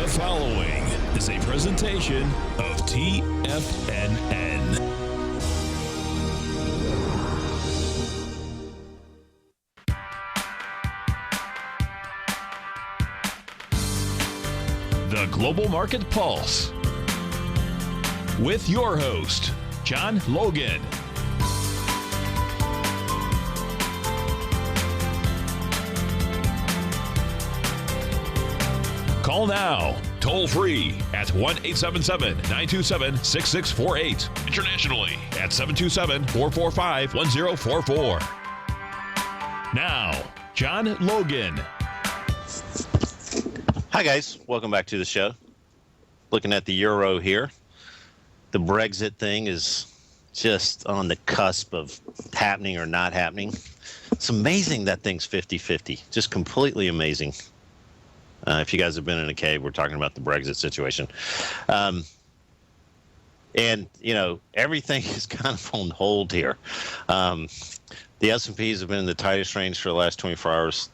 The following is a presentation of TFNN. The Global Market Pulse with your host, John Logan. Call now, toll free at 1-877-927-6648. Internationally at 727-445-1044. Now, John Logan. Hi, guys. Welcome back to the show. Looking at the euro here. The Brexit thing is just on the cusp of happening or not happening. It's amazing that thing's 50-50. Just completely amazing. If you guys have been in a cave, we're talking about the Brexit situation. And, you know, everything is kind of on hold here. The S&Ps have been in the tightest range for the last 24 hours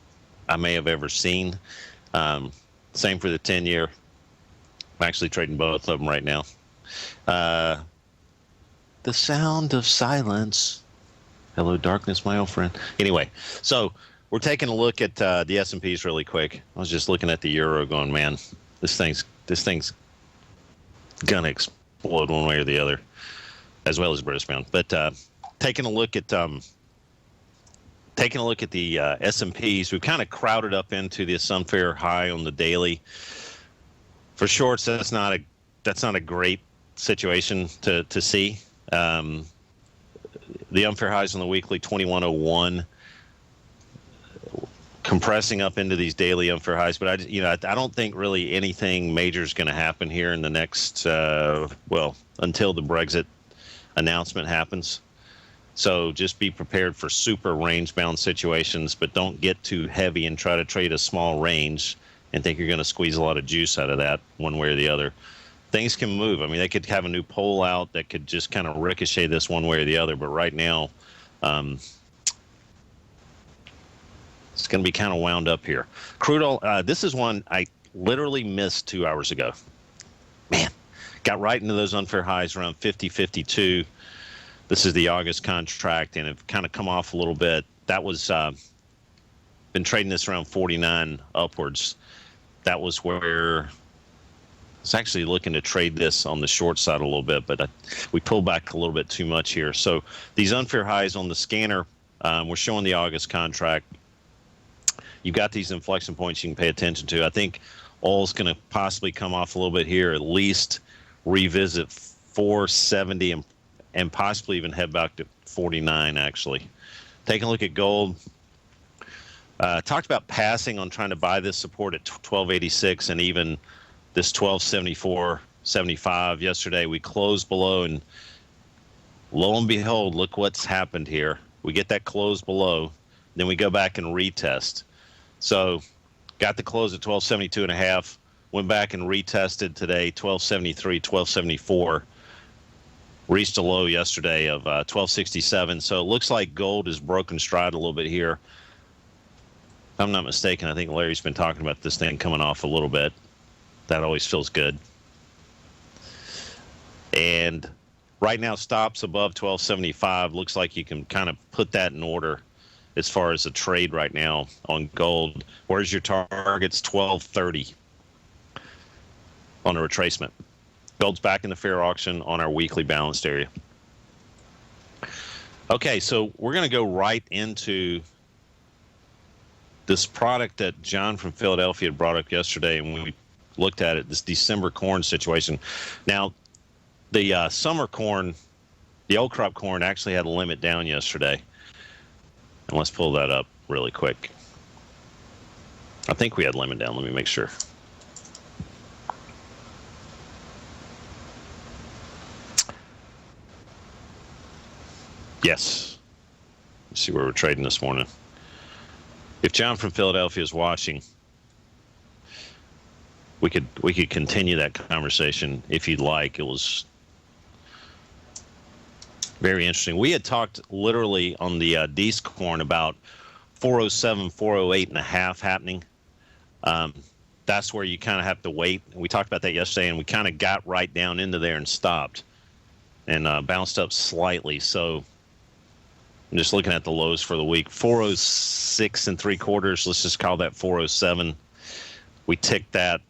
I may have ever seen. Same for the 10-year. I'm actually trading both of them right now. The sound of silence. Hello, darkness, my old friend. Anyway, so we're taking a look at the S&Ps really quick. I was just looking at the euro going, man, this thing's gonna explode one way or the other, as well as British pound. But taking a look at the S&Ps, we've kind of crowded up into this unfair high on the daily. For shorts, that's not a great situation to see. The unfair highs on the weekly 2101. Compressing up into these daily unfair highs, but I don't think really anything major is going to happen here in the next until the Brexit announcement happens. So just be prepared for super range bound situations, but don't get too heavy and try to trade a small range and think you're going to squeeze a lot of juice out of that one way or the other. Things can move. I mean, they could have a new pole out that could just kind of ricochet this one way or the other, but right now it's going to be kind of wound up here. Crude oil, this is one I literally missed 2 hours ago. Man, got right into those unfair highs around 50.52. This is the August contract, and have kind of come off a little bit. That was been trading this around 49 upwards. That was where I was actually looking to trade this on the short side a little bit, but we pulled back a little bit too much here. So these unfair highs on the scanner, we're showing the August contract. You've got these inflection points you can pay attention to. I think oil's going to possibly come off a little bit here, at least revisit 470 and possibly even head back to 49, actually. Taking a look at gold. Talked about passing on trying to buy this support at 1286 and even this 1274.75 yesterday. We closed below, and lo and behold, look what's happened here. We get that close below, then we go back and retest. So got the close at 1272.5, went back and retested today, 1273, 1274. Reached a low yesterday of 1267. So it looks like gold has broken stride a little bit here. If I'm not mistaken, I think Larry's been talking about this thing coming off a little bit. That always feels good. And right now, stops above 1275. Looks like you can kind of put that in order as far as a trade right now on gold. Where's your targets? 1230 on a retracement. Gold's back in the fair auction on our weekly balanced area. Okay, so we're going to go right into this product that John from Philadelphia had brought up yesterday, and we looked at it, this December corn situation. Now, the summer corn, the old crop corn, actually had a limit down yesterday. And let's pull that up really quick. I think we had limit down. Let me make sure. Yes. Let's see where we're trading this morning. If John from Philadelphia is watching, we could continue that conversation if you'd like. It was very interesting. We had talked literally on the Dees corn about 407, 408 and a half happening. that's where you kind of have to wait. We talked about that yesterday, and we kind of got right down into there and stopped and bounced up slightly. So I'm just looking at the lows for the week. 406 3/4. Let's just call that 407. We ticked that.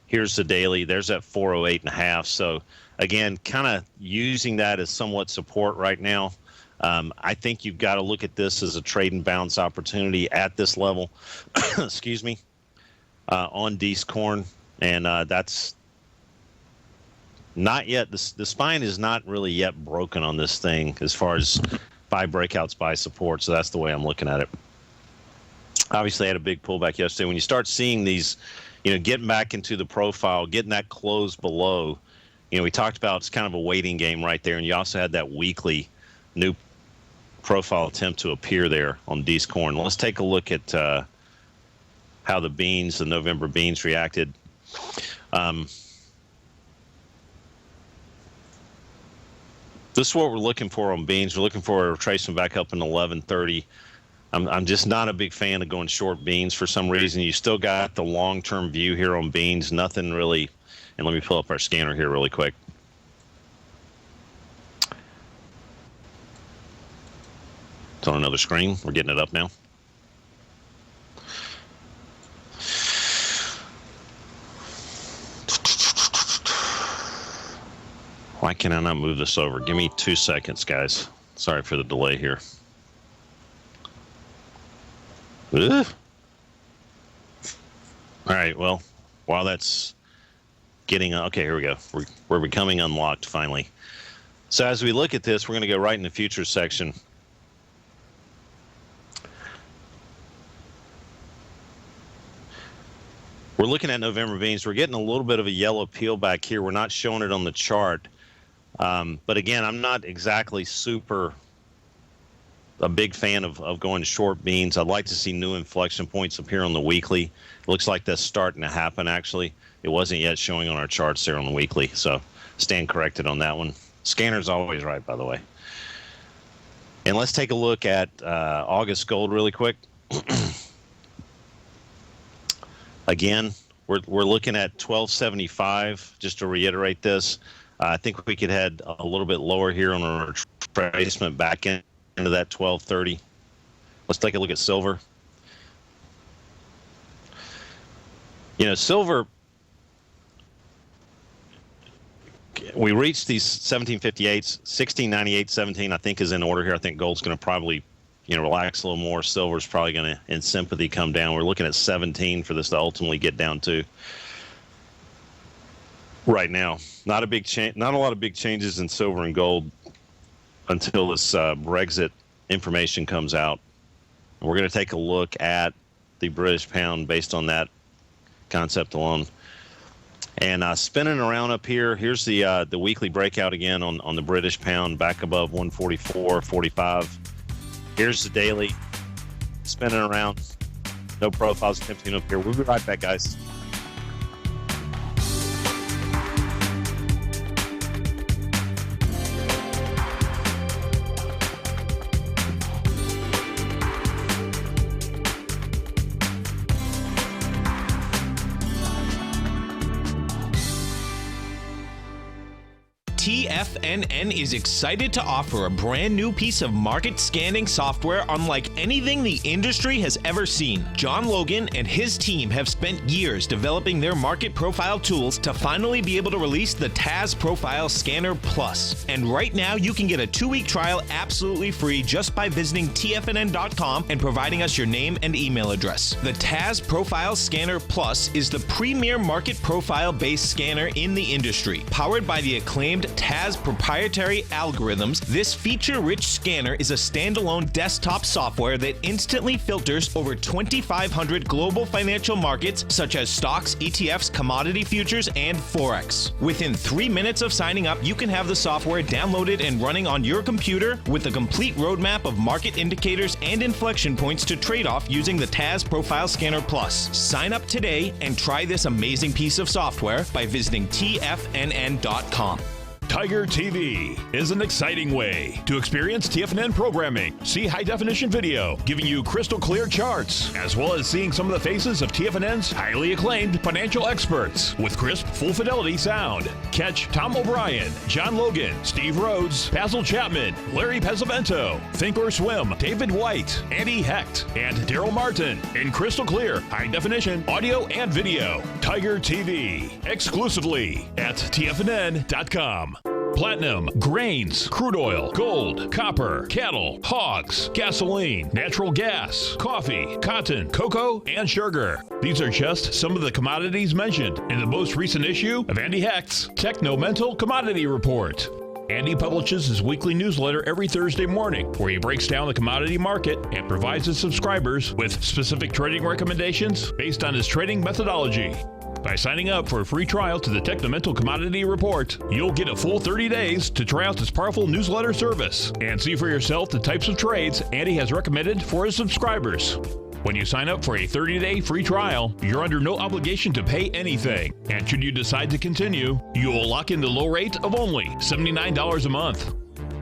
Here's the daily. There's that 408.5. So again, kind of using that as somewhat support right now. I think you've got to look at this as a trade and bounce opportunity at this level. Excuse me. On Dees corn, and that's not yet. The spine is not really yet broken on this thing as far as buy breakouts, buy support. So that's the way I'm looking at it. Obviously, I had a big pullback yesterday. When you start seeing these, getting back into the profile, getting that close below, we talked about it's kind of a waiting game right there, and you also had that weekly new profile attempt to appear there on Dees corn. Let's take a look at how the November beans reacted. This is what we're looking for on beans. We're looking for a retracement back up in 1130. I'm just not a big fan of going short beans for some reason. You still got the long-term view here on beans. Nothing really. And let me pull up our scanner here really quick. It's on another screen. We're getting it up now. Why can I not move this over? Give me 2 seconds, guys. Sorry for the delay here. Ugh. All right, well, while that's getting... Okay, here we go. We're becoming unlocked, finally. So as we look at this, we're going to go right in the futures section. We're looking at November beans. We're getting a little bit of a yellow peel back here. We're not showing it on the chart. But again, I'm not exactly a big fan of going short beans. I'd like to see new inflection points appear on the weekly. It looks like that's starting to happen, actually. It wasn't yet showing on our charts there on the weekly, so stand corrected on that one. Scanner's always right, by the way. And let's take a look at August gold really quick. Again, we're looking at 1275, just to reiterate this. I think we could head a little bit lower here on a retracement back into that 1230. Let's take a look at silver. Silver, we reached these 1758s, 1698, 17, I think is in order here. I think gold's going to probably, relax a little more. Silver's probably going to, in sympathy, come down. We're looking at 17 for this to ultimately get down to. Right now, not a big change, not a lot of big changes in silver and gold until this Brexit information comes out. And we're going to take a look at the British pound based on that concept alone. And spinning around up here, here's the weekly breakout again on the British pound back above 144.45. Here's the daily spinning around. No profiles attempting up here. We'll be right back, guys. TFNN is excited to offer a brand new piece of market scanning software unlike anything the industry has ever seen. John Logan and his team have spent years developing their market profile tools to finally be able to release the TAS Profile Scanner Plus. And right now you can get a 2-week trial absolutely free just by visiting TFNN.com and providing us your name and email address. The TAS Profile Scanner Plus is the premier market profile based scanner in the industry. Powered by the acclaimed TAS proprietary algorithms, this feature-rich scanner is a standalone desktop software that instantly filters over 2,500 global financial markets such as stocks, ETFs, commodity futures, and Forex. Within 3 minutes of signing up, you can have the software downloaded and running on your computer with a complete roadmap of market indicators and inflection points to trade off using the TAS Profile Scanner Plus. Sign up today and try this amazing piece of software by visiting TFNN.com. Tiger TV is an exciting way to experience TFNN programming. See high-definition video giving you crystal clear charts, as well as seeing some of the faces of TFNN's highly acclaimed financial experts with crisp, full-fidelity sound. Catch Tom O'Brien, John Logan, Steve Rhodes, Basil Chapman, Larry Pesavento, Think or Swim, David White, Andy Hecht, and Daryl Martin in crystal clear, high-definition audio and video. Tiger TV, exclusively at TFNN.com. Platinum, grains, crude oil, gold, copper, cattle, hogs, gasoline, natural gas, coffee, cotton, cocoa, and sugar. These are just some of the commodities mentioned in the most recent issue of Andy Hecht's Techno-Mental Commodity Report. Andy publishes his weekly newsletter every Thursday morning, where he breaks down the commodity market and provides his subscribers with specific trading recommendations based on his trading methodology. By signing up for a free trial to the Techno-Mental Commodity Report, you'll get a full 30 days to try out this powerful newsletter service and see for yourself the types of trades Andy has recommended for his subscribers. When you sign up for a 30-day free trial, you're under no obligation to pay anything. And should you decide to continue, you will lock in the low rate of only $79 a month.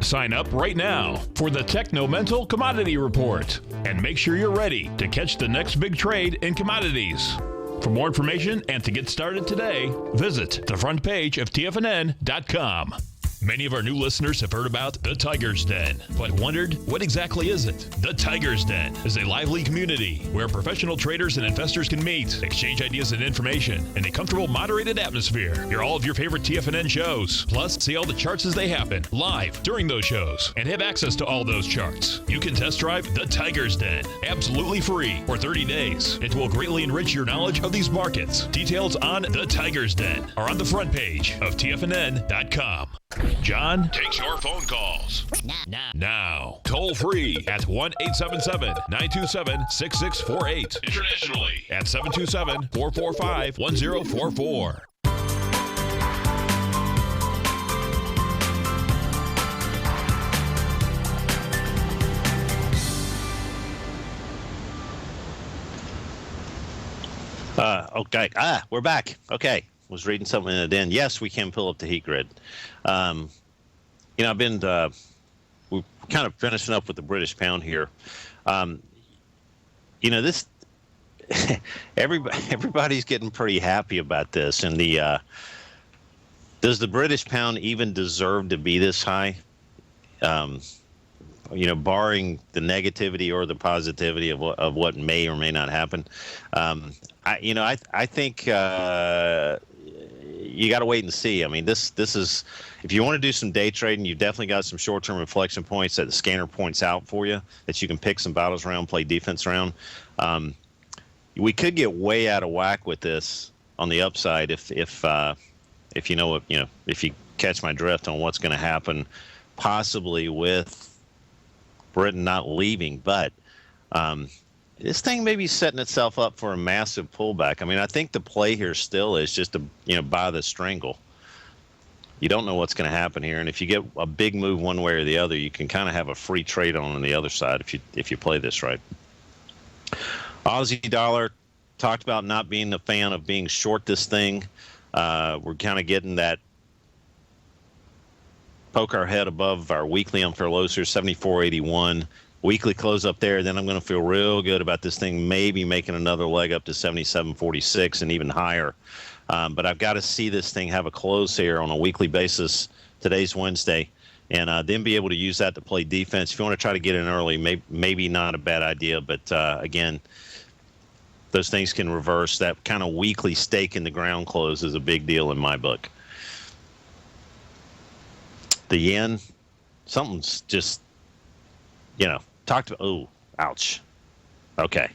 Sign up right now for the Techno-Mental Commodity Report and make sure you're ready to catch the next big trade in commodities. For more information and to get started today, visit the front page of TFNN.com. Many of our new listeners have heard about the Tiger's Den, but wondered, what exactly is it? The Tiger's Den is a lively community where professional traders and investors can meet, exchange ideas and information in a comfortable, moderated atmosphere. Hear all of your favorite TFNN shows, plus see all the charts as they happen live during those shows, and have access to all those charts. You can test drive the Tiger's Den absolutely free for 30 days. It will greatly enrich your knowledge of these markets. Details on the Tiger's Den are on the front page of TFNN.com. John takes your phone calls. Now. Toll free at 1-877-927-6648. Internationally at 727-445-1044. Okay. We're back. Okay. Was reading something in the den. Yes, we can pull up the heat grid. I've been we're kind of finishing up with the British pound here. This everybody's getting pretty happy about this. And does the British pound even deserve to be this high? Barring the negativity or the positivity of what may or may not happen. I think you got to wait and see. I mean, this is, if you want to do some day trading, you've definitely got some short-term inflection points that the scanner points out for you that you can pick some battles around, play defense around. We could get way out of whack with this on the upside if you catch my drift on what's going to happen, possibly with Britain not leaving, but this thing may be setting itself up for a massive pullback. I mean, I think the play here still is just to, buy the strangle. You don't know what's going to happen here, and if you get a big move one way or the other, you can kind of have a free trade on the other side if you play this right. Aussie dollar, talked about not being a fan of being short this thing. We're kind of getting that poke our head above our weekly unfair lows here, 74.81. Weekly close up there, then I'm going to feel real good about this thing maybe making another leg up to 77.46 and even higher. But I've got to see this thing have a close here on a weekly basis. Today's Wednesday, and then be able to use that to play defense. If you want to try to get in early, maybe not a bad idea. But again, those things can reverse. That kind of weekly stake in the ground close is a big deal in my book. The yen, something's just, ouch. Okay.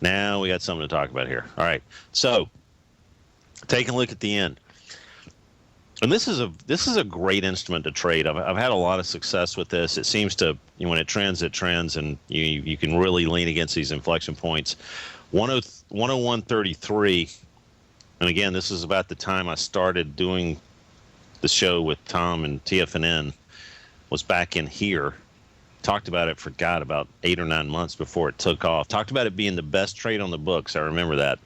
Now we got something to talk about here. All right. So taking a look at the yen. And this is a great instrument to trade. I've had a lot of success with this. It seems to, when it trends, and you can really lean against these inflection points. 101.33. And again, this is about the time I started doing the show with Tom and TFNN, was back in here. Talked about it for about 8 or 9 months before it took off. Talked about it being the best trade on the books. I remember that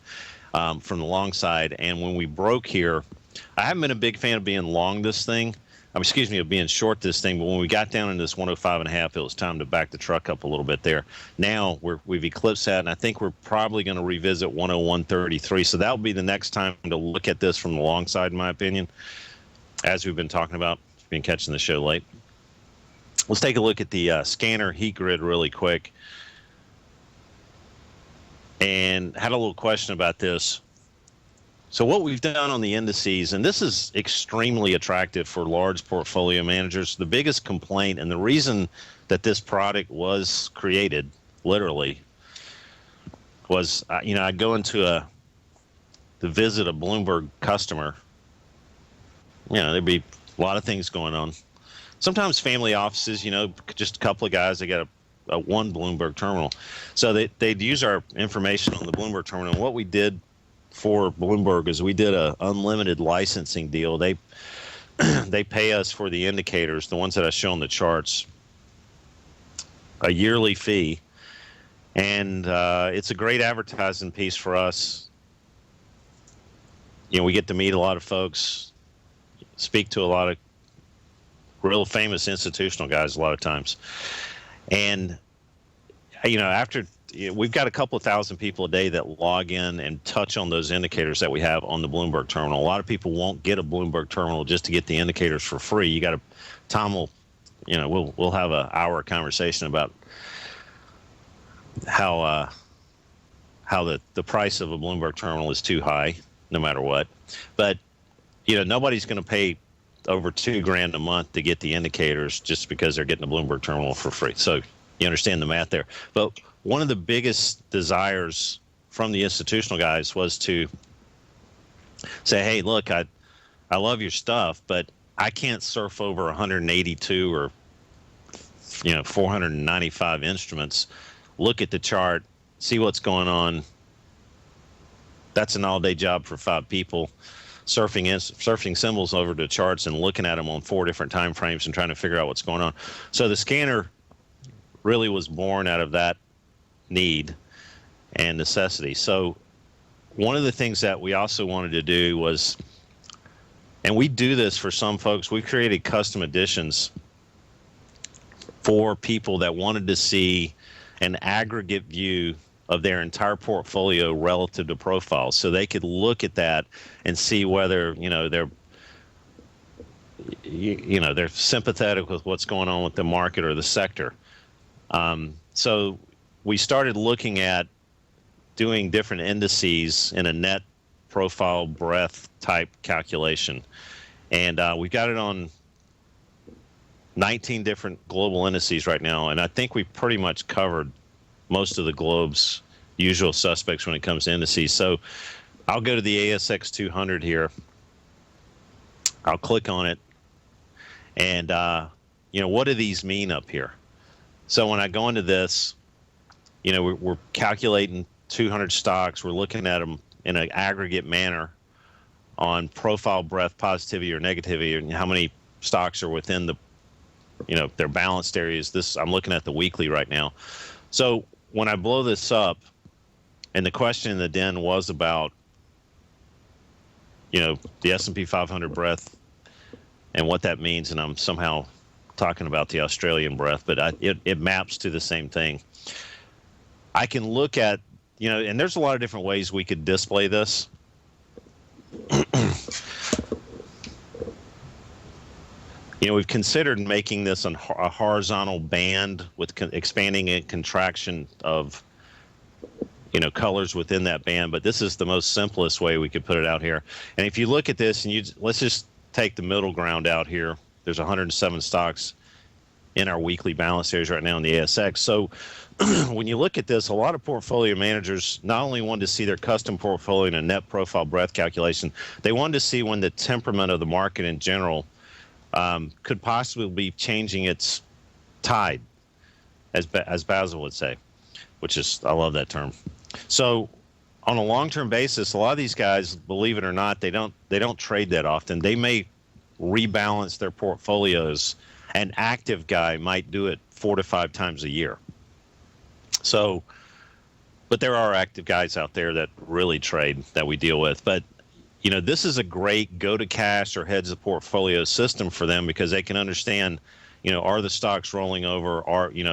from the long side. And when we broke here, I haven't been a big fan of being long this thing. excuse me, of being short this thing. But when we got down into this 105.5, it was time to back the truck up a little bit there. Now we've eclipsed that, and I think we're probably going to revisit 101.33. So that will be the next time to look at this from the long side, in my opinion, as we've been talking about. You've been catching the show late. Let's take a look at the scanner heat grid really quick. And had a little question about this. So what we've done on the indices, and this is extremely attractive for large portfolio managers. The biggest complaint, and the reason that this product was created, literally, was I'd go into to visit a Bloomberg customer. There'd be a lot of things going on. Sometimes family offices, just a couple of guys, they got a one Bloomberg terminal. So they'd use our information on the Bloomberg terminal. And what we did for Bloomberg is we did a unlimited licensing deal. They pay us for the indicators, the ones that I show on the charts, a yearly fee. And it's a great advertising piece for us. We get to meet a lot of folks, speak to a lot of real famous institutional guys a lot of times. And, after we've got a couple of thousand people a day that log in and touch on those indicators that we have on the Bloomberg terminal. A lot of people won't get a Bloomberg terminal just to get the indicators for free. You got to, Tom will, we'll have an hour conversation about how the price of a Bloomberg terminal is too high, no matter what. But, nobody's going to pay over $2,000 a month to get the indicators just because they're getting a Bloomberg terminal for free. So you understand the math there. But one of the biggest desires from the institutional guys was to say, hey, look, I love your stuff, but I can't surf over 182 or 495 instruments, look at the chart, see what's going on. That's an all-day job for 5 people. Surfing symbols over to charts and looking at them on 4 different time frames and trying to figure out what's going on. So the scanner really was born out of that need and necessity. So one of the things that we also wanted to do was, and we do this for some folks, we created custom editions for people that wanted to see an aggregate view of their entire portfolio relative to profiles, so they could look at that and see whether they're sympathetic with what's going on with the market or the sector. So we started looking at doing different indices in a net profile breadth type calculation, and we got it on 19 different global indices right now, and I think we pretty much covered most of the globe's usual suspects when it comes to indices. So I'll go to the ASX 200 here. I'll click on it. And, what do these mean up here? So when I go into this, we're calculating 200 stocks. We're looking at them in an aggregate manner on profile breadth, positivity or negativity, and how many stocks are within the, their balanced areas. I'm looking at the weekly right now. So when I blow this up, and the question in the den was about, the S&P 500 breadth and what that means, and I'm somehow talking about the Australian breadth, but it maps to the same thing. I can look at, and there's a lot of different ways we could display this. We've considered making this a horizontal band with expanding and contraction of, colors within that band, but this is the most simplest way we could put it out here. And if you look at this, and let's just take the middle ground out here. There's 107 stocks in our weekly balance areas right now in the ASX. So when you look at this, a lot of portfolio managers not only wanted to see their custom portfolio in a net profile breadth calculation, they wanted to see when the temperament of the market in general could possibly be changing its tide, as Basil would say, which is, I love that term. So on a long-term basis, a lot of these guys, believe it or not, they don't trade that often. They may rebalance their portfolios. An active guy might do it 4 to 5 times a year. So, but there are active guys out there that really trade that we deal with. But this is a great go to cash or hedge the portfolio system for them, because they can understand, are the stocks rolling over?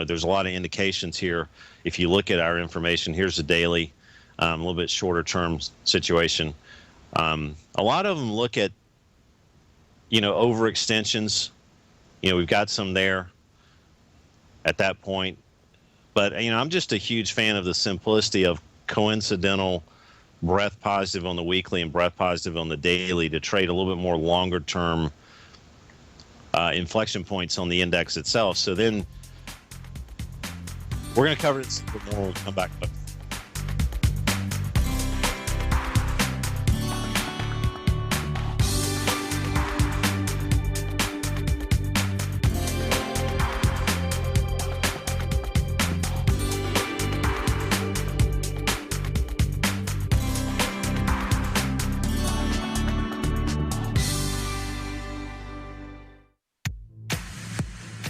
There's a lot of indications here. If you look at our information, here's the daily, a little bit shorter term situation. A lot of them look at, overextensions. We've got some there at that point. But, I'm just a huge fan of the simplicity of coincidental breath positive on the weekly and breath positive on the daily to trade a little bit more longer term inflection points on the index itself. So then we're going to cover it more when we come back.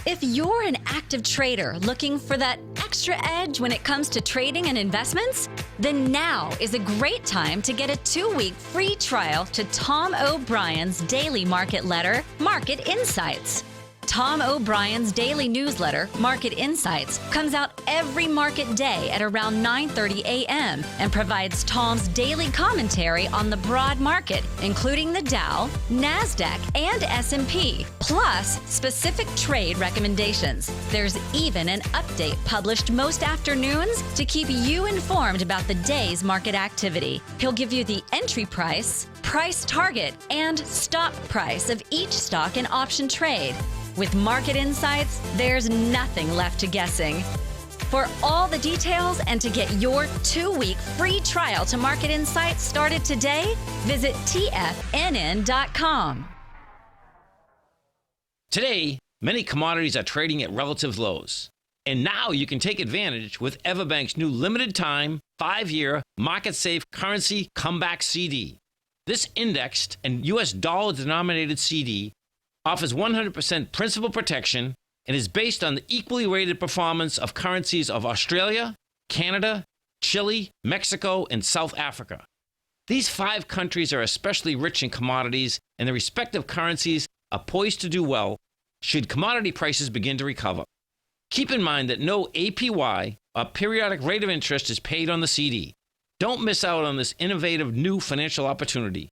If you're an active trader looking for that extra edge when it comes to trading and investments, then now is a great time to get a 2-week free trial to Tom O'Brien's daily market letter, Market Insights. Tom O'Brien's daily newsletter, Market Insights, comes out every market day at around 9:30 a.m. and provides Tom's daily commentary on the broad market, including the Dow, NASDAQ, and S&P, plus specific trade recommendations. There's even an update published most afternoons to keep you informed about the day's market activity. He'll give you the entry price, price target, and stop price of each stock and option trade. With Market Insights, there's nothing left to guessing. For all the details and to get your 2-week free trial to Market Insights started today, visit TFNN.com. Today, many commodities are trading at relative lows. And now you can take advantage with Everbank's new limited time, 5-year, market-safe currency comeback CD. This indexed and U.S. dollar-denominated CD offers 100% principal protection and is based on the equally rated performance of currencies of Australia, Canada, Chile, Mexico, and South Africa. These 5 countries are especially rich in commodities, and their respective currencies are poised to do well should commodity prices begin to recover. Keep in mind that no APY, or periodic rate of interest, is paid on the CD. Don't miss out on this innovative new financial opportunity.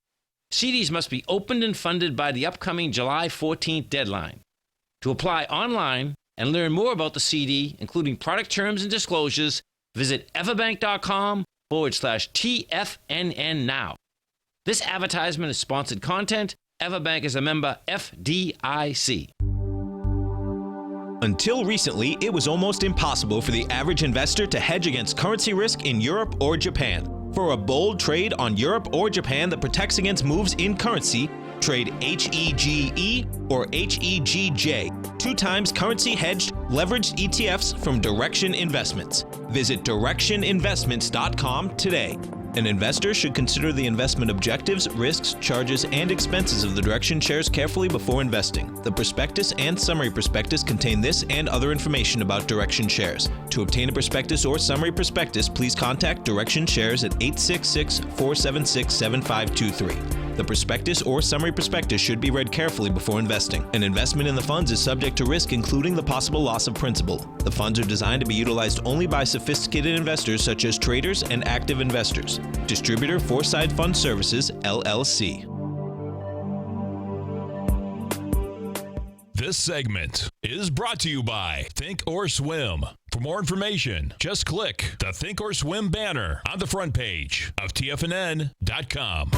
CDs must be opened and funded by the upcoming July 14th deadline. To apply online and learn more about the CD, including product terms and disclosures, visit everbank.com/TFNN now. This advertisement is sponsored content. Everbank is a member FDIC. Until recently, it was almost impossible for the average investor to hedge against currency risk in Europe or Japan. For a bold trade on Europe or Japan that protects against moves in currency, trade HEGE or HEGJ, 2 times currency hedged leveraged ETFs from Direction Investments. Visit directioninvestments.com today. An investor should consider the investment objectives, risks, charges, and expenses of the Direction shares carefully before investing. The prospectus and summary prospectus contain this and other information about Direction shares. To obtain a prospectus or summary prospectus, please contact Direction shares at 866-476-7523. The prospectus or summary prospectus should be read carefully before investing. An investment in the funds is subject to risk, including the possible loss of principal. The funds are designed to be utilized only by sophisticated investors such as traders and active investors. Distributor Foreside Fund Services, LLC. This segment is brought to you by Think or Swim. For more information, just click the Think or Swim banner on the front page of TFNN.com.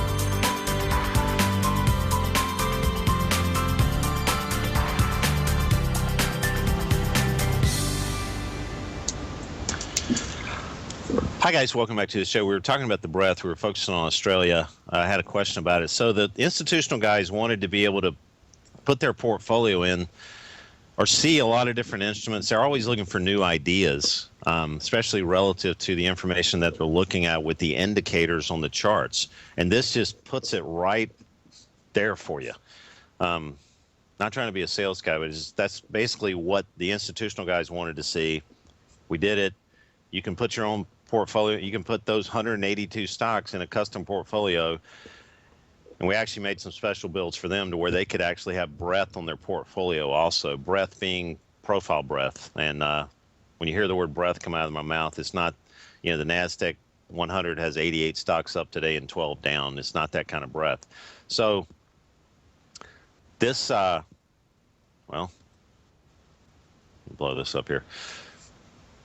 Hi, guys. Welcome back to the show. We were talking about the breadth. We were focusing on Australia. I had a question about it. So the institutional guys wanted to be able to put their portfolio in or see a lot of different instruments. They're always looking for new ideas, especially relative to the information that they're looking at with the indicators on the charts. And this just puts it right there for you. Not trying to be a sales guy, but that's basically what the institutional guys wanted to see. We did it. You can put your own portfolio. You can put those 182 stocks in a custom portfolio. And we actually made some special builds for them to where they could actually have breadth on their portfolio also, breadth being profile breadth. And when you hear the word breadth come out of my mouth, it's not, the NASDAQ 100 has 88 stocks up today and 12 down. It's not that kind of breadth. So this, well, blow this up here.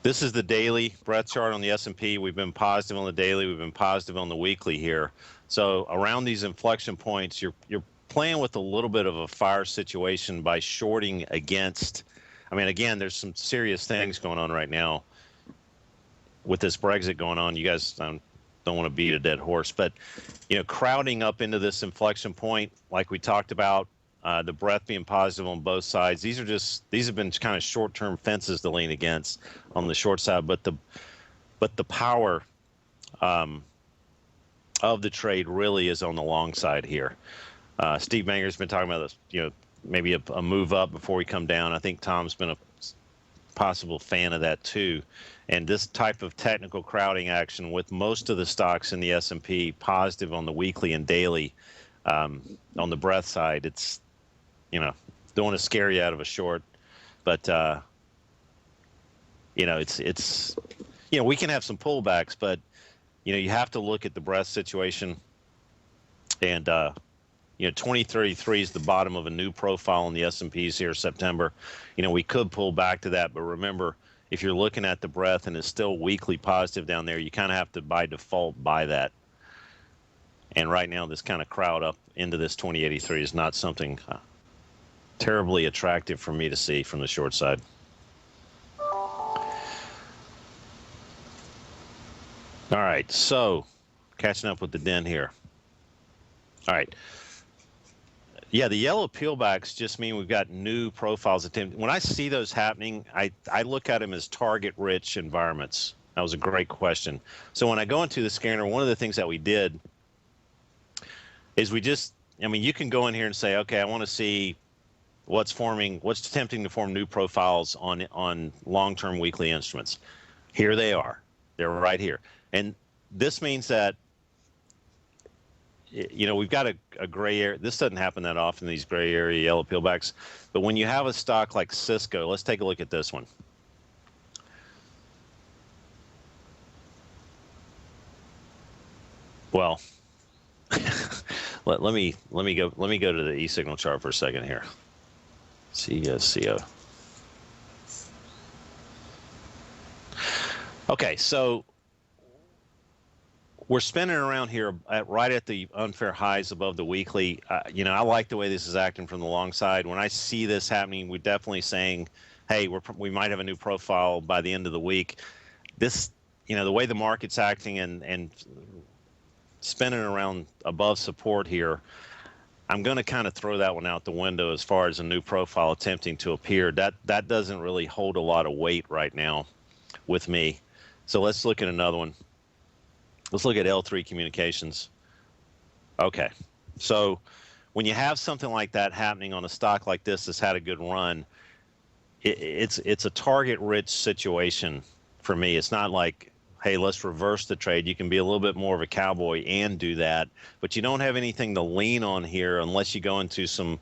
This is the daily breadth chart on the S&P. We've been positive on the daily. We've been positive on the weekly here. So around these inflection points, you're playing with a little bit of a fire situation by shorting against. I mean, again, there's some serious things going on right now with this Brexit going on. You guys don't want to beat a dead horse, but crowding up into this inflection point, like we talked about, the breadth being positive on both sides. These have been kind of short-term fences to lean against on the short side, but the power of the trade really is on the long side here. Steve Banger's been talking about this, maybe a move up before we come down. I think Tom's been a possible fan of that too. And this type of technical crowding action with most of the stocks in the S&P positive on the weekly and daily, on the breadth side, it's, don't want to scare you out of a short, but it's we can have some pullbacks, but you have to look at the breadth situation. And 2033 is the bottom of a new profile in the S&Ps here September. We could pull back to that, but remember, if you're looking at the breadth and it's still weekly positive down there, you kind of have to by default buy that. And right now, this kind of crowd up into this 2083 is not something terribly attractive for me to see from the short side. All right, so catching up with the den here. All right. Yeah, the yellow peelbacks just mean we've got new profiles attempted. When I see those happening, I look at them as target-rich environments. That was a great question. So when I go into the scanner, one of the things that we did is you can go in here and say, okay, I want to see what's attempting to form new profiles on long-term weekly instruments. Here they are. They're right here. And this means that we've got a gray area. This doesn't happen that often, these gray area yellow peelbacks. But when you have a stock like Cisco, let's take a look at this one. Well, let me go to the e-signal chart for a second here. CSCO. Okay, so we're spinning around here right at the unfair highs above the weekly. I like the way this is acting from the long side. When I see this happening, we're definitely saying, hey, we might have a new profile by the end of the week. This, the way the market's acting and spinning around above support here, I'm going to kind of throw that one out the window as far as a new profile attempting to appear. That doesn't really hold a lot of weight right now with me. So let's look at another one. Let's look at L3 Communications. Okay, so when you have something like that happening on a stock like this that's had a good run, it's a target-rich situation for me. It's not like, hey, let's reverse the trade. You can be a little bit more of a cowboy and do that, but you don't have anything to lean on here unless you go into some,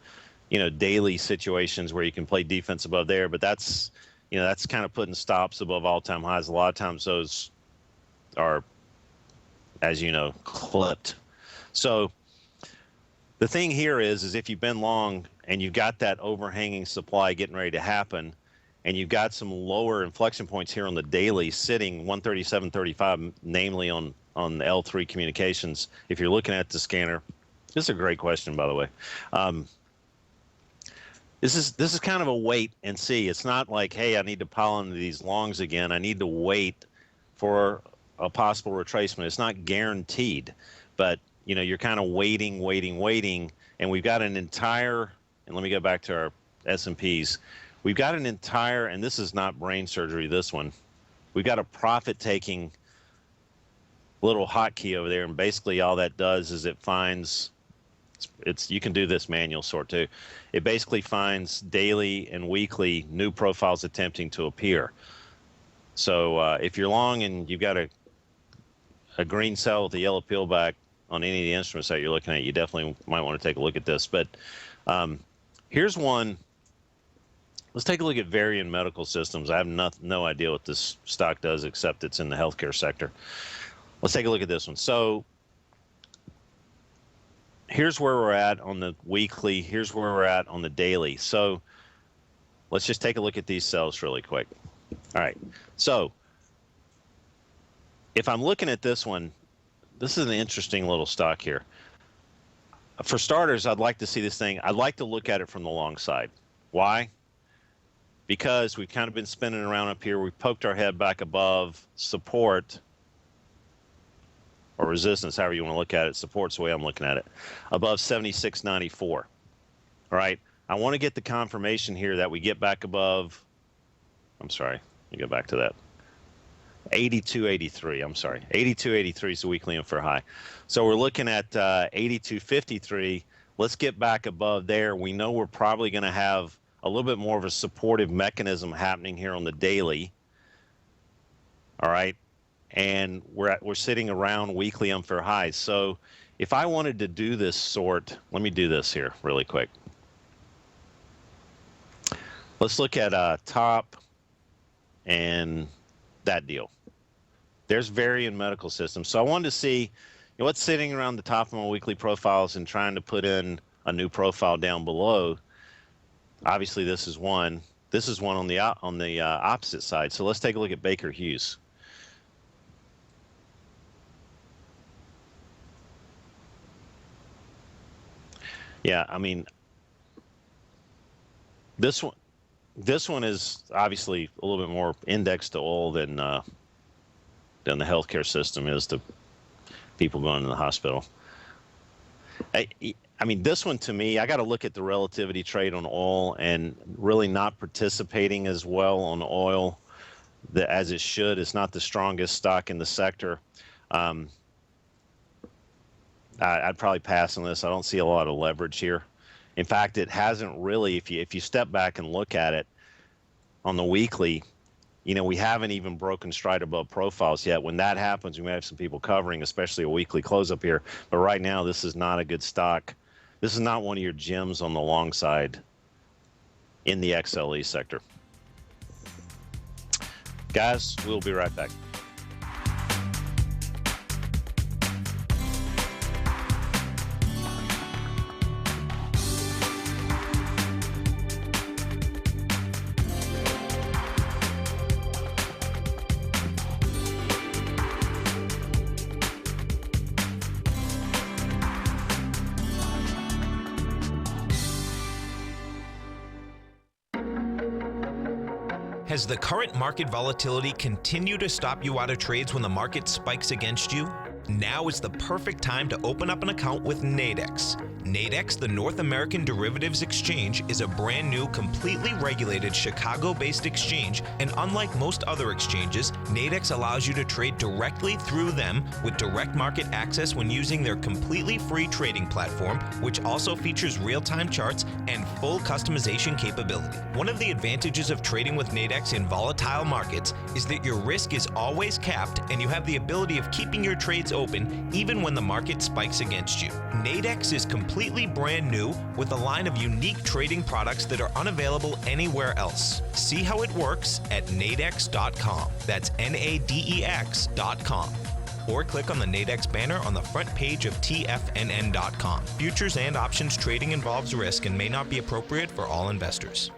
daily situations where you can play defense above there. But that's kind of putting stops above all-time highs. A lot of times those are, as you know, clipped. So the thing here is if you've been long and you've got that overhanging supply getting ready to happen, and you've got some lower inflection points here on the daily sitting 137.35, namely on L3 Communications. If you're looking at the scanner, this is a great question, by the way. This is kind of a wait and see. It's not like, hey, I need to pile into these longs again. I need to wait for a possible retracement. It's not guaranteed, but you're kind of waiting, and we've got an entire. And let me go back to our S&Ps. We've got an entire, and this is not brain surgery. This one, we've got a profit-taking little hotkey over there, and basically all that does is it finds. You can do this manual sort too. It basically finds daily and weekly new profiles attempting to appear. So if you're long and you've got a green cell with a yellow peelback, on any of the instruments that you're looking at, you definitely might want to take a look at this. But here's one. Let's take a look at Varian Medical Systems. I have no idea what this stock does, except it's in the healthcare sector. Let's take a look at this one. So here's where we're at on the weekly. Here's where we're at on the daily. So let's just take a look at these cells really quick. All right. So if I'm looking at this one, this is an interesting little stock here. For starters, I'd like to see this thing. I'd like to look at it from the long side. Why? Because we've kind of been spinning around up here. We've poked our head back above support or resistance, however you want to look at it. Support's the way I'm looking at it. Above 76.94. All right. I want to get the confirmation here that we get back above. I'm sorry. Let me go back to that. 82.83. I'm sorry. 82.83 is the weekly infra high. So we're looking at 82.53. Let's get back above there. We know we're probably going to have a little bit more of a supportive mechanism happening here on the daily. All right. And we're sitting around weekly unfair highs. So if I wanted to do this sort, let me do this here really quick. Let's look at top and that deal. There's Varian Medical Systems. So I wanted to see what's sitting around the top of my weekly profiles and trying to put in a new profile down below. Obviously, this is one. This is one on the opposite side. So let's take a look at Baker Hughes. Yeah, I mean, this one is obviously a little bit more indexed to oil than the healthcare system is to people going to the hospital. I mean, this one to me, I got to look at the relativity trade on oil and really not participating as well on oil as it should. It's not the strongest stock in the sector. I'd probably pass on this. I don't see a lot of leverage here. In fact, it hasn't really, if you step back and look at it on the weekly, we haven't even broken stride above profiles yet. When that happens, we may have some people covering, especially a weekly close up here. But right now, this is not a good stock. This is not one of your gems on the long side in the XLE sector. Guys, we'll be right back. Has the current market volatility continued to stop you out of trades when the market spikes against you? Now is the perfect time to open up an account with Nadex. Nadex, the North American Derivatives Exchange, is a brand new, completely regulated Chicago-based exchange, and unlike most other exchanges, Nadex allows you to trade directly through them with direct market access when using their completely free trading platform, which also features real-time charts and full customization capability. One of the advantages of trading with Nadex in volatile markets is that your risk is always capped and you have the ability of keeping your trades open even when the market spikes against you. Nadex is completely brand new with a line of unique trading products that are unavailable anywhere else. See how it works at nadex.com. That's NADEX.com. Or click on the Nadex banner on the front page of TFNN.com. Futures and options trading involves risk and may not be appropriate for all investors.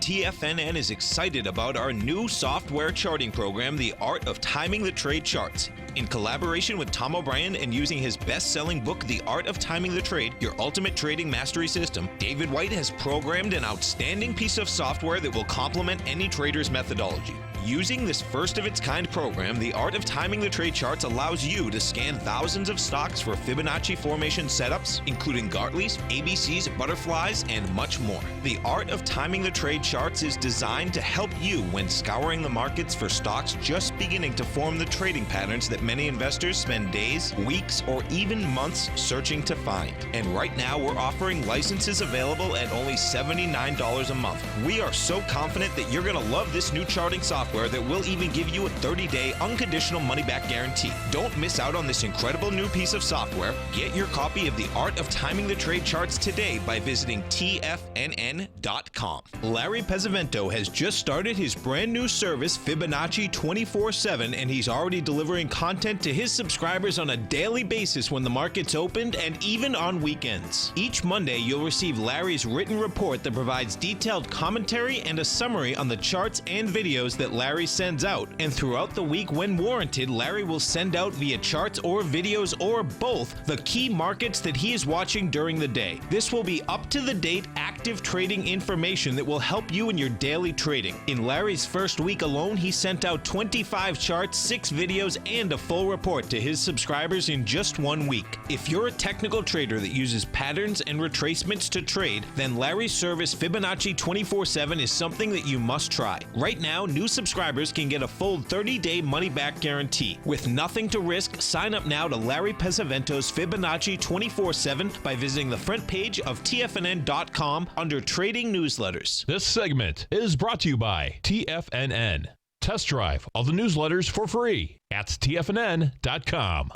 TFNN is excited about our new software charting program, The Art of Timing the Trade Charts. In collaboration with Tom O'Brien and using his best-selling book, The Art of Timing the Trade, Your Ultimate Trading Mastery System, David White has programmed an outstanding piece of software that will complement any trader's methodology. Using this first-of-its-kind program, The Art of Timing the Trade Charts allows you to scan thousands of stocks for Fibonacci formation setups, including Gartley's, ABC's, butterflies, and much more. The Art of Timing the Trade Charts is designed to help you when scouring the markets for stocks just beginning to form the trading patterns that many investors spend days, weeks, or even months searching to find. And right now, we're offering licenses available at only $79 a month. We are so confident that you're going to love this new charting software software that will even give you a 30-day unconditional money-back guarantee. Don't miss out on this incredible new piece of software. Get your copy of The Art of Timing the Trade Charts today by visiting TFNN.com. Larry Pesavento has just started his brand new service, Fibonacci 24/7, and he's already delivering content to his subscribers on a daily basis when the market's opened and even on weekends. Each Monday, you'll receive Larry's written report that provides detailed commentary and a summary on the charts and videos that Larry sends out. And throughout the week, when warranted, Larry will send out via charts or videos or both the key markets that he is watching during the day. This will be up-to-the-date active trading information that will help you in your daily trading. In Larry's first week alone, he sent out 25 charts, 6 videos, and a full report to his subscribers in just 1 week. If you're a technical trader that uses patterns and retracements to trade, then Larry's service Fibonacci 24/7 is something that you must try. Right now, new subscribers can get a full 30-day money-back guarantee. With nothing to risk, sign up now to Larry Pesavento's Fibonacci 24/7 by visiting the front page of TFNN.com under Trading Newsletters. This segment is brought to you by TFNN. Test drive all the newsletters for free at TFNN.com.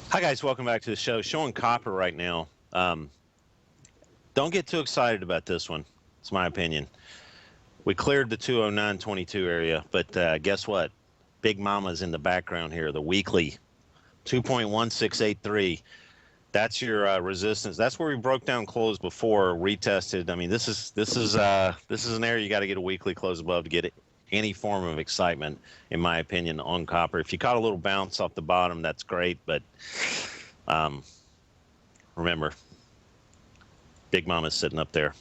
Hi guys, welcome back to the show. Showing copper right now. Don't get too excited about this one. It's my opinion. We cleared the 209.22 area, but guess what? Big Mama's in the background here. The weekly 2.1683. That's your resistance. That's where we broke down close before, retested. I mean, this is an area you got to get a weekly close above to get it. Any form of excitement, in my opinion, on copper. If you caught a little bounce off the bottom, that's great. But remember, Big Mama's sitting up there.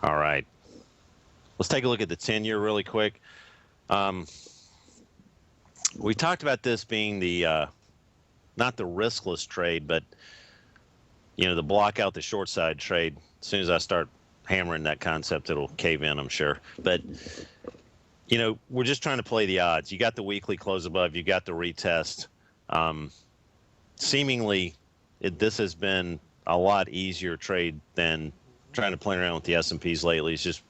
All right. Let's take a look at the 10-year really quick. We talked about this being the not the riskless trade, but the block out the short side trade. As soon as I start hammering that concept, it'll cave in, I'm sure. But we're just trying to play the odds. You got the weekly close above, you got the retest. Seemingly this has been a lot easier trade than trying to play around with the S&Ps lately. It's just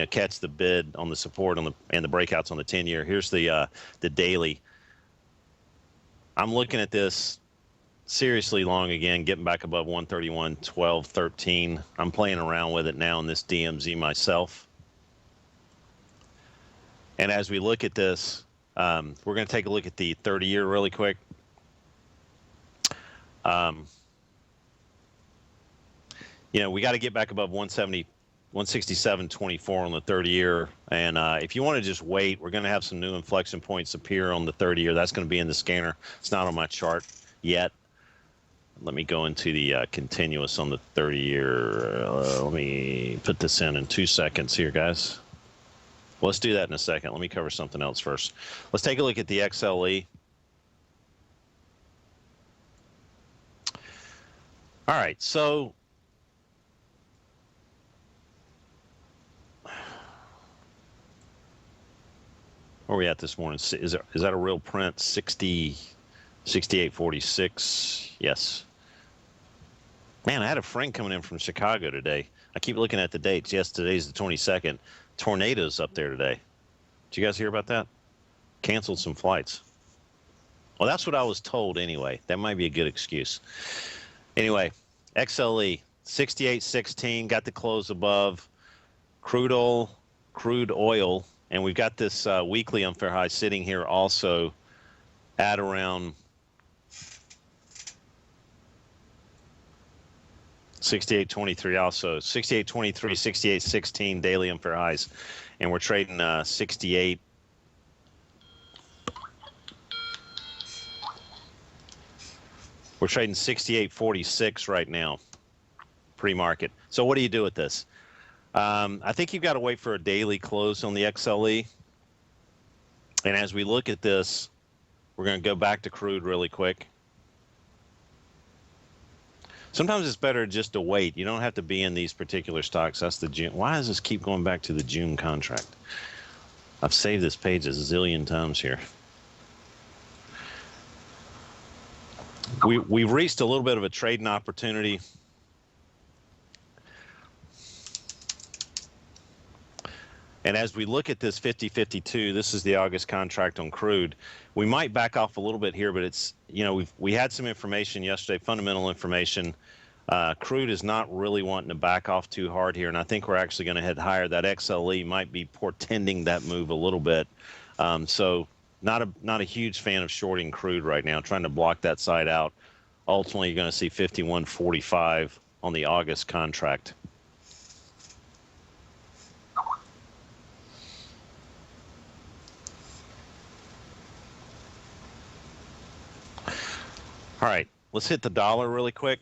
catch the bid on the support and the breakouts on the 10-year. Here's the daily. I'm looking at this seriously long again, getting back above 131, 12, 13. I'm playing around with it now in this DMZ myself. And as we look at this, we're going to take a look at the 30-year really quick. We got to get back above 170, 167.24 on the 30-year. And if you want to just wait, we're going to have some new inflection points appear on the 30-year. That's going to be in the scanner. It's not on my chart yet. Let me go into the continuous on the 30-year. Let me put this in 2 seconds here, guys. Well, let's do that in a second. Let me cover something else first. Let's take a look at the XLE. All right, so where are we at this morning? Is that a real print? 68.46. Yes. Man, I had a friend coming in from Chicago today. I keep looking at the dates. Yes, today's the 22nd. Tornadoes up there today. Did you guys hear about that? Canceled some flights. Well, that's what I was told anyway. That might be a good excuse. Anyway, XLE 68.16 got the close above. Crude oil, and we've got this weekly unfair high sitting here also at around 68.23 also. 68.23, 68.16 daily unfair highs. And we're trading 68. We're trading 68.46 right now, pre-market. So what do you do with this? I think you've got to wait for a daily close on the XLE. And as we look at this, we're going to go back to crude really quick. Sometimes it's better just to wait. You don't have to be in these particular stocks. That's the June. Why does this keep going back to the June contract? I've saved this page a zillion times here. We've reached a little bit of a trading opportunity. And as we look at this 50-52, this is the August contract on crude. We might back off a little bit here, but it's, we had some information yesterday, fundamental information. Crude is not really wanting to back off too hard here, and I think we're actually going to head higher. That XLE might be portending that move a little bit. So not a huge fan of shorting crude right now, trying to block that side out. Ultimately, you're going to see 51.45 on the August contract. All right, let's hit the dollar really quick.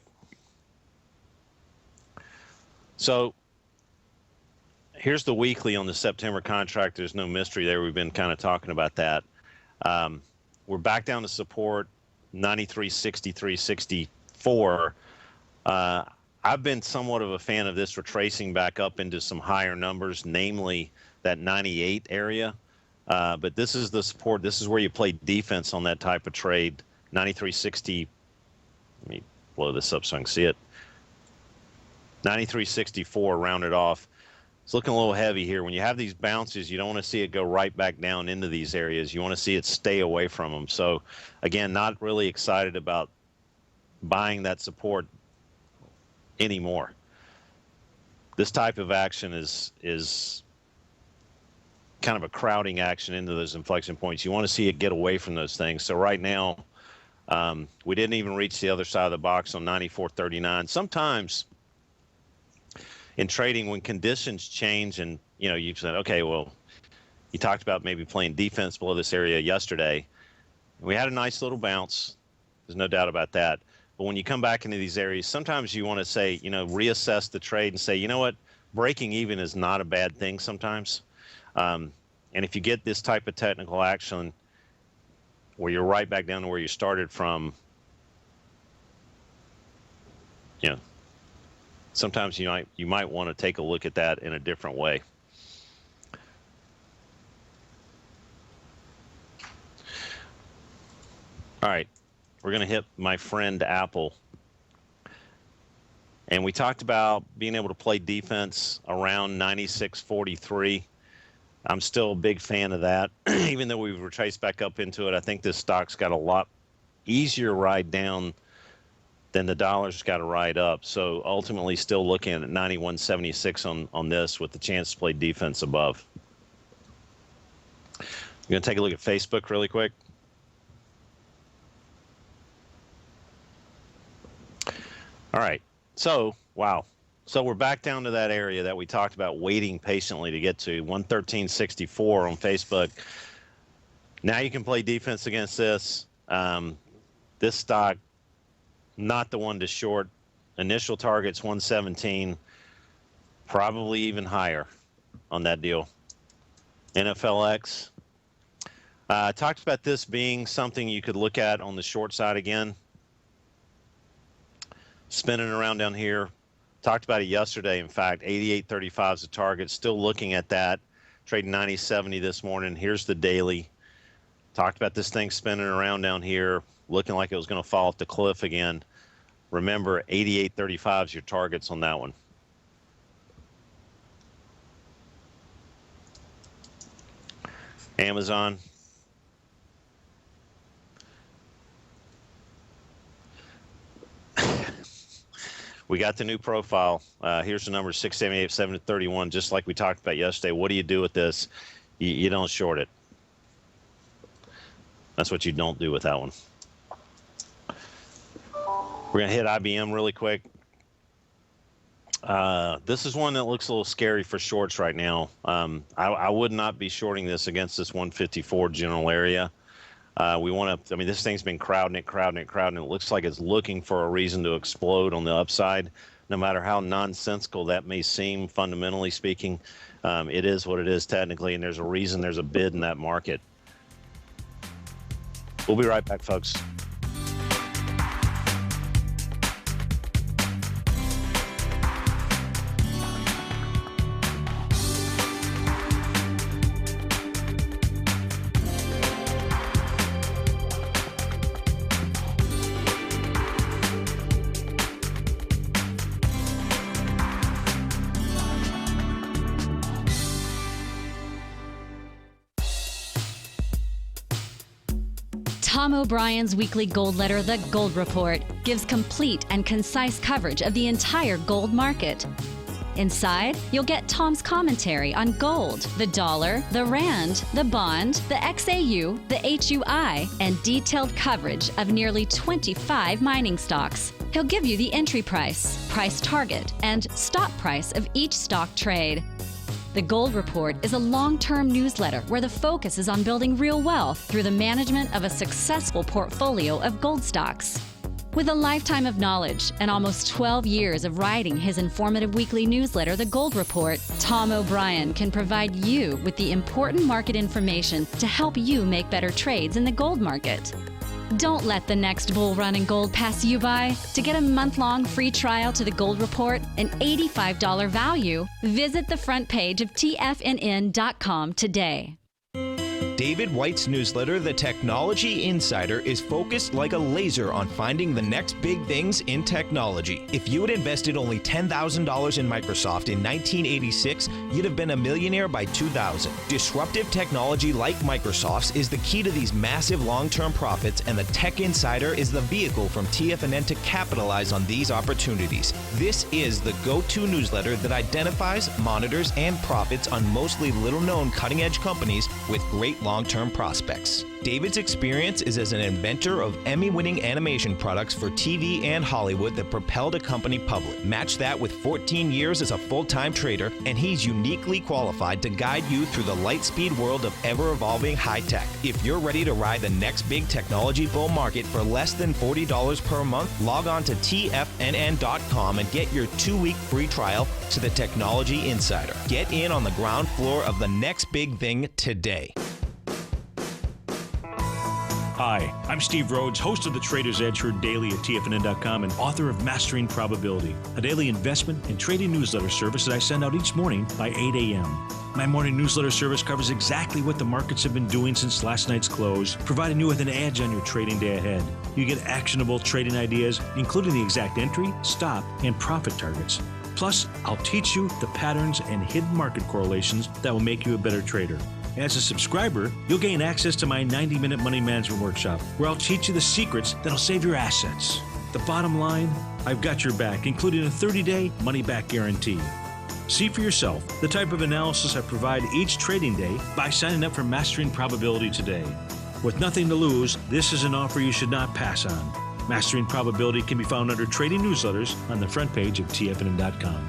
So here's the weekly on the September contract. There's no mystery there. We've been kind of talking about that. We're back down to support 93.63.64. I've been somewhat of a fan of this retracing back up into some higher numbers, namely that 98 area. But this is the support. This is where you play defense on that type of trade. 93.60. Let me blow this up so I can see it. 93.64 rounded off. It's looking a little heavy here. When you have these bounces, you don't want to see it go right back down into these areas. You want to see it stay away from them. So, again, not really excited about buying that support anymore. This type of action is kind of a crowding action into those inflection points. You want to see it get away from those things. So right now, we didn't even reach the other side of the box on 94.39. Sometimes in trading, when conditions change and, you've said, okay, well, you talked about maybe playing defense below this area yesterday. We had a nice little bounce. There's no doubt about that. But when you come back into these areas, sometimes you want to say, reassess the trade and say, you know what, breaking even is not a bad thing sometimes. And if you get this type of technical action where you're right back down to where you started from, sometimes you might want to take a look at that in a different way. All right, we're going to hit my friend Apple. And we talked about being able to play defense around 96.43. I'm still a big fan of that. Even though we've retraced back up into it, I think this stock's got a lot easier ride down than the dollar's got to ride up. So ultimately still looking at 91.76 on this with the chance to play defense above. I'm going to take a look at Facebook really quick. All right. So, wow. So we're back down to that area that we talked about waiting patiently to get to, 113.64 on Facebook. Now you can play defense against this. This stock, not the one to short. Initial target's 117, probably even higher on that deal. NFLX. Talked about this being something you could look at on the short side again. Spinning around down here. Talked about it yesterday, in fact. 88.35 is the target. Still looking at that. Trading 90.70 this morning. Here's the daily. Talked about this thing spinning around down here, looking like it was going to fall off the cliff again. Remember, 88.35 is your targets on that one. Amazon. We got the new profile. Here's the number, 678, 731, just like we talked about yesterday. What do you do with this? You don't short it. That's what you don't do with that one. We're going to hit IBM really quick. This is one that looks a little scary for shorts right now. I would not be shorting this against this 154 general area. We want to, this thing's been crowding it. It looks like it's looking for a reason to explode on the upside. No matter how nonsensical that may seem, fundamentally speaking, it is what it is technically, and there's a reason there's a bid in that market. We'll be right back, folks. Tom O'Brien's weekly gold letter, The Gold Report, gives complete and concise coverage of the entire gold market. Inside, you'll get Tom's commentary on gold, the dollar, the rand, the bond, the XAU, the HUI, and detailed coverage of nearly 25 mining stocks. He'll give you the entry price, price target, and stop price of each stock trade. The Gold Report is a long-term newsletter where the focus is on building real wealth through the management of a successful portfolio of gold stocks. With a lifetime of knowledge and almost 12 years of writing his informative weekly newsletter, The Gold Report, Tom O'Brien can provide you with the important market information to help you make better trades in the gold market. Don't let the next bull run in gold pass you by. To get a month-long free trial to The Gold Report, an $85 value, visit the front page of TFNN.com today. David White's newsletter, The Technology Insider, is focused like a laser on finding the next big things in technology. If you had invested only $10,000 in Microsoft in 1986, you'd have been a millionaire by 2000. Disruptive technology like Microsoft's is the key to these massive long-term profits, and the Tech Insider is the vehicle from TFNN to capitalize on these opportunities. This is the go-to newsletter that identifies, monitors, and profits on mostly little-known cutting-edge companies with great long-term prospects. David's experience is as an inventor of Emmy-winning animation products for TV and Hollywood that propelled a company public. Match that with 14 years as a full-time trader, and he's uniquely qualified to guide you through the light-speed world of ever-evolving high-tech. If you're ready to ride the next big technology bull market for less than $40 per month, log on to TFNN.com and get your 2-week free trial to the Technology Insider. Get in on the ground floor of the next big thing today. Hi, I'm Steve Rhodes, host of the Trader's Edge, heard daily at TFNN.com and author of Mastering Probability, a daily investment and trading newsletter service that I send out each morning by 8 a.m. My morning newsletter service covers exactly what the markets have been doing since last night's close, providing you with an edge on your trading day ahead. You get actionable trading ideas, including the exact entry, stop, and profit targets. Plus, I'll teach you the patterns and hidden market correlations that will make you a better trader. As a subscriber, you'll gain access to my 90-minute money management workshop, where I'll teach you the secrets that'll save your assets. The bottom line, I've got your back, including a 30-day money-back guarantee. See for yourself the type of analysis I provide each trading day by signing up for Mastering Probability today. With nothing to lose, this is an offer you should not pass on. Mastering Probability can be found under Trading Newsletters on the front page of TFNN.com.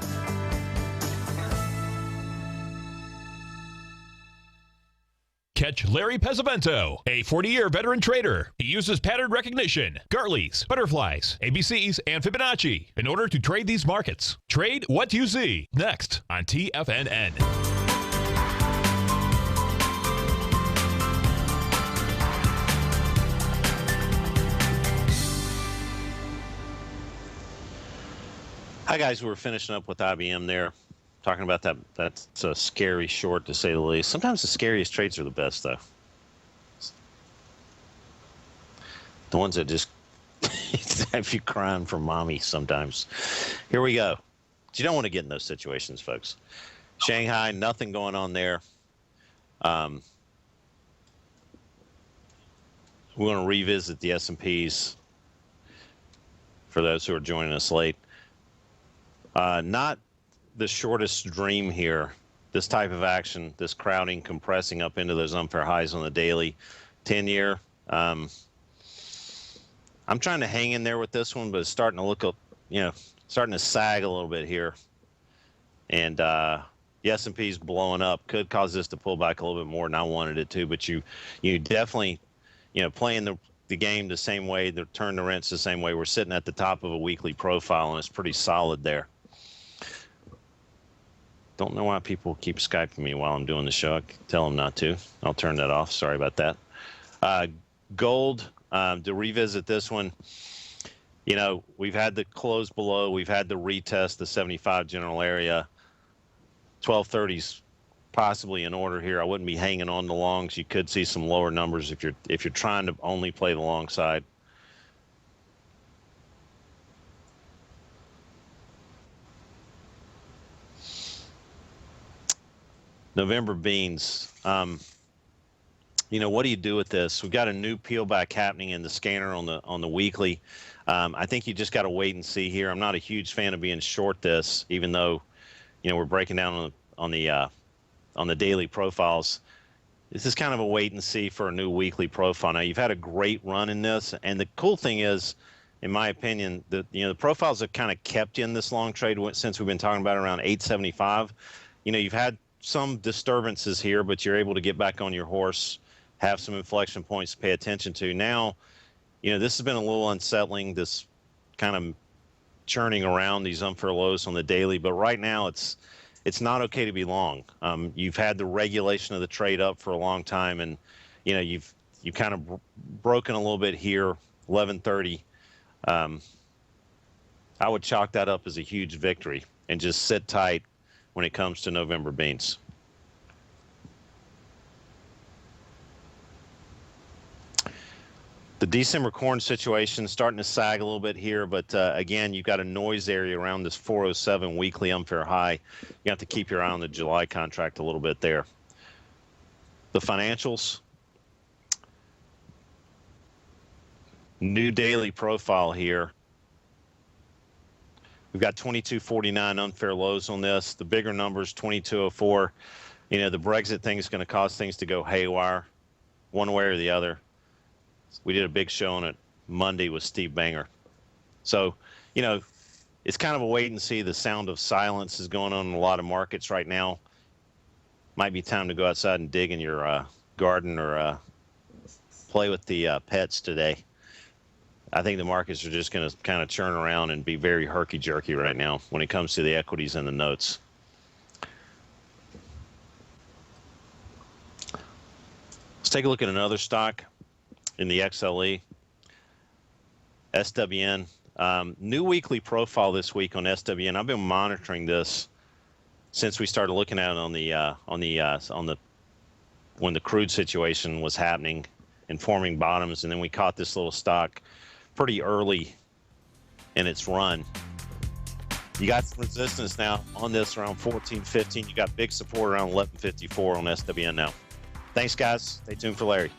Catch Larry Pesavento, a 40-year veteran trader. He uses pattern recognition, Gartleys, butterflies, ABCs, and Fibonacci in order to trade these markets. Trade what you see. Next on TFNN. Hi, guys. We're finishing up with IBM there. Talking about that, that's a scary short to say the least. Sometimes the scariest trades are the best, though. The ones that just have you crying for mommy sometimes. Here we go. You don't want to get in those situations, folks. Shanghai, nothing going on there. We're going to revisit the S&Ps for those who are joining us late. Not the shortest dream here. This type of action, this crowding, compressing up into those unfair highs on the daily 10-year. I'm trying to hang in there with this one, but it's starting to look, starting to sag a little bit here. And the S&P's blowing up. Could cause this to pull back a little bit more than I wanted it to, but you definitely, playing the game the same way, the turn the rents the same way. We're sitting at the top of a weekly profile, and it's pretty solid there. Don't know why people keep Skyping me while I'm doing the show. I tell them not to. I'll turn that off. Sorry about that. Gold, to revisit this one, we've had the close below. We've had the retest, the 75 general area. 1230's possibly in order here. I wouldn't be hanging on the longs. You could see some lower numbers if you're trying to only play the long side. November beans. what do you do with this? We've got a new peel back happening in the scanner on the weekly. I think you just got to wait and see here. I'm not a huge fan of being short this, even though, we're breaking down on the daily profiles. This is kind of a wait and see for a new weekly profile. Now, you've had a great run in this, and the cool thing is, in my opinion, the profiles have kind of kept you in this long trade since we've been talking about around 875. You've had some disturbances here, but you're able to get back on your horse, have some inflection points to pay attention to. Now, this has been a little unsettling, this kind of churning around these unfair lows on the daily, but right now it's not okay to be long. You've had the regulation of the trade up for a long time, and you've kind of broken a little bit here, 1130. I would chalk that up as a huge victory and just sit tight when it comes to November beans. The December corn situation starting to sag a little bit here, but again, you've got a noise area around this 407 weekly unfair high. You have to keep your eye on the July contract a little bit there. The financials, new daily profile here. We've got 2249 unfair lows on this. The bigger numbers, 2204. The Brexit thing is going to cause things to go haywire one way or the other. We did a big show on it Monday with Steve Banger. So, it's kind of a wait and see. The sound of silence is going on in a lot of markets right now. Might be time to go outside and dig in your garden or play with the pets today. I think the markets are just going to kind of churn around and be very herky-jerky right now when it comes to the equities and the notes. Let's take a look at another stock in the XLE, SWN. New weekly profile this week on SWN. I've been monitoring this since we started looking at it when the crude situation was happening and forming bottoms, and then we caught this little stock pretty early in its run. You got some resistance now on this around 14.15. You got big support around 11.54 on SWN now. Thanks, guys. Stay tuned for Larry.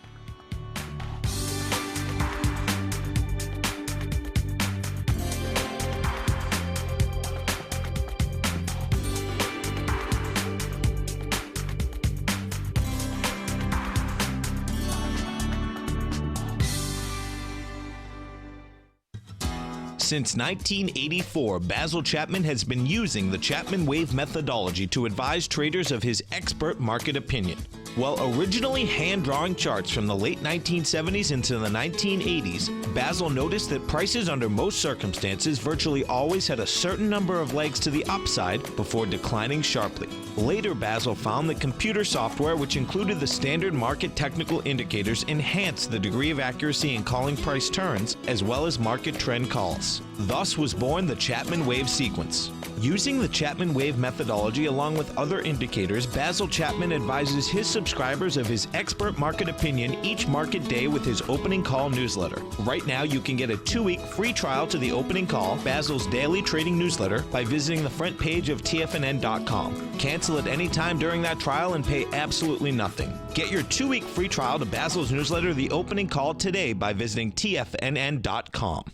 Since 1984, Basil Chapman has been using the Chapman Wave methodology to advise traders of his expert market opinion. While originally hand-drawing charts from the late 1970s into the 1980s, Basil noticed that prices under most circumstances virtually always had a certain number of legs to the upside before declining sharply. Later, Basil found that computer software, which included the standard market technical indicators, enhanced the degree of accuracy in calling price turns as well as market trend calls. Thus was born the Chapman Wave sequence. Using the Chapman Wave methodology along with other indicators, Basil Chapman advises his subscribers of his expert market opinion each market day with his opening call newsletter. Right now, you can get a 2-week free trial to the opening call, Basil's daily trading newsletter, by visiting the front page of TFNN.com. Cancel at any time during that trial and pay absolutely nothing. Get your 2-week free trial to Basil's newsletter, The Opening Call, today by visiting TFNN.com.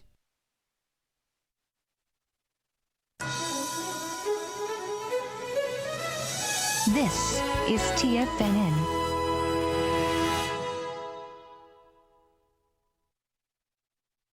This is TFNN.